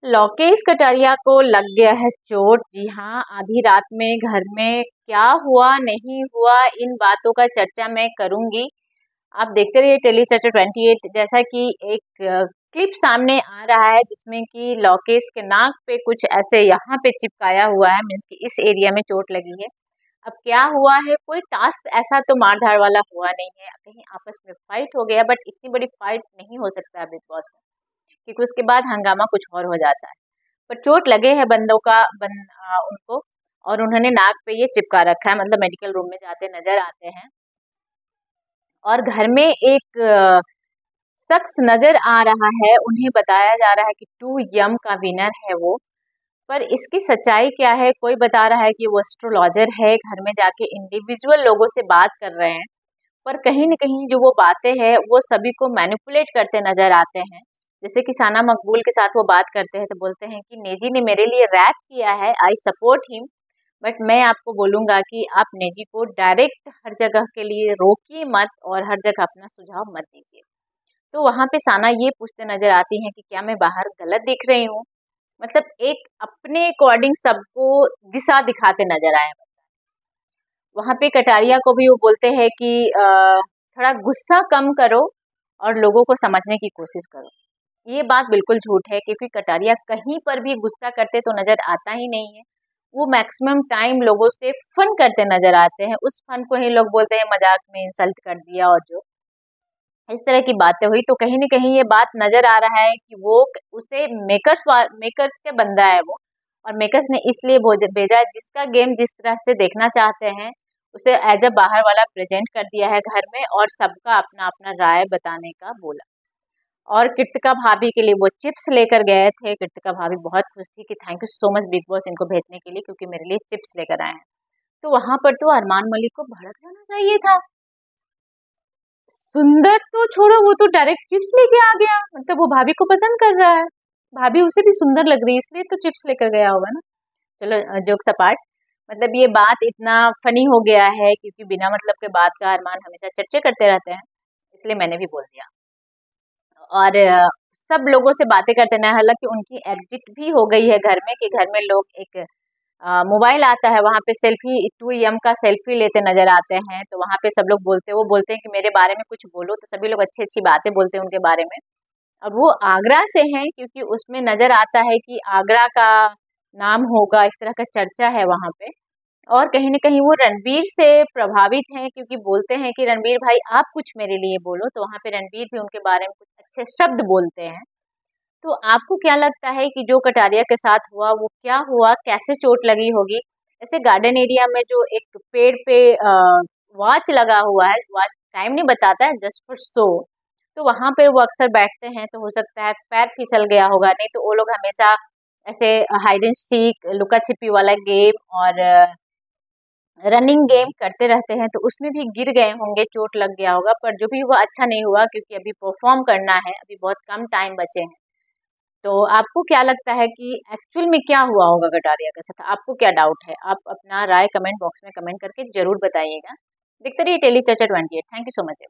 लोकेश कटारिया को लग गया है चोट। जी हाँ, आधी रात में घर में क्या हुआ नहीं हुआ इन बातों का चर्चा मैं करूंगी। आप देखते रहिए टेली चर्चा 28। जैसा कि एक क्लिप सामने आ रहा है जिसमें कि लोकेश के नाक पे कुछ ऐसे यहाँ पे चिपकाया हुआ है, मीन्स कि इस एरिया में चोट लगी है। अब क्या हुआ है, कोई टास्क ऐसा तो मार धाड़ वाला हुआ नहीं है, कहीं आपस में फाइट हो गया, बट इतनी बड़ी फाइट नहीं हो सकता है बिग बॉस में, क्योंकि उसके बाद हंगामा कुछ और हो जाता है। पर चोट लगे है बंदों का उनको, और उन्होंने नाक पे ये चिपका रखा है, मतलब मेडिकल रूम में जाते नजर आते हैं। और घर में एक शख्स नजर आ रहा है, उन्हें बताया जा रहा है कि 2 यम का विनर है वो। पर इसकी सच्चाई क्या है, कोई बता रहा है कि वो एस्ट्रोलॉजर है, घर में जाके इंडिविजुअल लोगों से बात कर रहे हैं। पर कहीं न कहीं जो वो बातें हैं वो सभी को मैनिपुलेट करते नज़र आते हैं। जैसे कि साना मकबूल के साथ वो बात करते हैं तो बोलते हैं कि नेजी ने मेरे लिए रैप किया है, आई सपोर्ट हिम, बट मैं आपको बोलूँगा कि आप नेजी को डायरेक्ट हर जगह के लिए रोकिए मत और हर जगह अपना सुझाव मत दीजिए। तो वहाँ पे साना ये पूछते नज़र आती हैं कि क्या मैं बाहर गलत दिख रही हूँ? मतलब एक अपने अकॉर्डिंग सबको दिशा दिखाते नज़र आए। वहाँ पे कटारिया को भी वो बोलते हैं कि थोड़ा गुस्सा कम करो और लोगों को समझने की कोशिश करो। ये बात बिल्कुल झूठ है, क्योंकि कटारिया कहीं पर भी गुस्सा करते तो नज़र आता ही नहीं है। वो मैक्सिमम टाइम लोगों से फन करते नज़र आते हैं। उस फन को ही लोग बोलते हैं मजाक में इंसल्ट कर दिया, और जो इस तरह की बातें हुई तो कहीं न कहीं ये बात नज़र आ रहा है कि वो उसे मेकर्स के बंदा है वो, और मेकर्स ने इसलिए भेजा है जिसका गेम जिस तरह से देखना चाहते हैं उसे एज अ बाहर वाला प्रेजेंट कर दिया है घर में, और सबका अपना-अपना राय बताने का बोला। और कृतिका भाभी के लिए वो चिप्स लेकर गए थे। कृतिका भाभी बहुत खुश थी कि thank you so much big boss इनको भेजने के लिए, क्योंकि मेरे लिए चिप्स लेकर आए हैं। तो वहाँ पर तो अरमान मलिक को भड़क जाना चाहिए था। सुंदर तो छोड़ो, वो तो डायरेक्ट चिप्स लेके आ गया, मतलब वो भाभी को पसंद कर रहा है। भाभी उसे भी सुंदर लग रही है इसलिए तो चिप्स लेकर गया होगा ना। चलो जोक्स अपार्ट, मतलब ये बात इतना फनी हो गया है क्योंकि बिना मतलब के बात का अरमान हमेशा चर्चे करते रहते हैं, इसलिए मैंने भी बोल दिया। और सब लोगों से बातें करते ना, हालांकि उनकी एग्जिट भी हो गई है घर में, कि घर में लोग एक मोबाइल आता है, वहाँ पे सेल्फी 2 यम का सेल्फी लेते नजर आते हैं। तो वहाँ पे सब लोग वो बोलते हैं कि मेरे बारे में कुछ बोलो, तो सभी लोग अच्छी अच्छी बातें बोलते हैं उनके बारे में। अब वो आगरा से हैं, क्योंकि उसमें नजर आता है कि आगरा का नाम होगा, इस तरह का चर्चा है वहाँ पे। और कहीं न कहीं वो रणवीर से प्रभावित हैं, क्योंकि बोलते हैं कि रणवीर भाई आप कुछ मेरे लिए बोलो, तो वहाँ पे रणवीर भी उनके बारे में कुछ अच्छे शब्द बोलते हैं। तो आपको क्या लगता है कि जो कटारिया के साथ हुआ वो क्या हुआ? कैसे चोट लगी होगी? ऐसे गार्डन एरिया में जो एक पेड़ पे वॉच लगा हुआ है, वॉच टाइम नहीं बताता है, जस्ट फॉर शो, तो वहाँ पे वो अक्सर बैठते हैं, तो हो सकता है पैर फिसल गया होगा, नहीं तो वो लोग हमेशा ऐसे हाइड एंड सीक, लुका-छिपी वाला गेम और रनिंग गेम करते रहते हैं, तो उसमें भी गिर गए होंगे, चोट लग गया होगा, पर जो भी हुआ अच्छा नहीं हुआ, क्योंकि अभी परफॉर्म करना है, अभी बहुत कम टाइम बचे हैं। तो आपको क्या लगता है कि एक्चुअल में क्या हुआ होगा कटारिया के साथ? आपको क्या डाउट है? आप अपना राय कमेंट बॉक्स में कमेंट करके ज़रूर बताइएगा। देखते रहिए टेली चर्चा 28। Thank you so much.